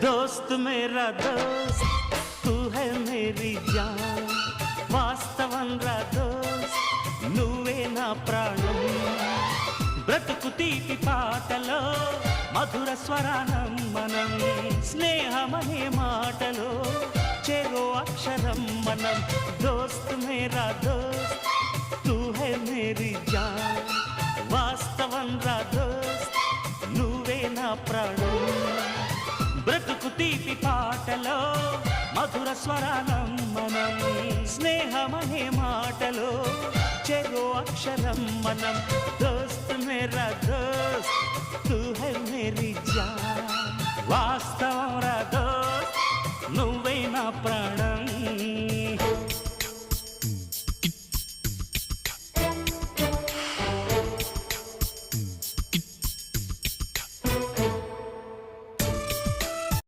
दोस्त मेरा दोस्त तू है मेरी जान వాస్తవం రా దోస్త్ నువ్వే నా ప్రాణం బ్రతుకు తీపి పాటలో మధుర స్వరానం మనం స్నేహమనే మాటలో చెరో అక్షరం మనం దోస్త్ మేరా దోస్త్ తూ హై మేరీ జాన్ వాస్తవం రా దోస్త్ నువ్వే నా ప్రాణం బ్రతుకు తీపి పాటలో మధుర స్వరానం మనం స్నేహమనే మాటలో చెరో అక్షరం మనం దోస్త్ మేరా దోస్త్ తూ హై మేరీ జాన్ వాస్తవం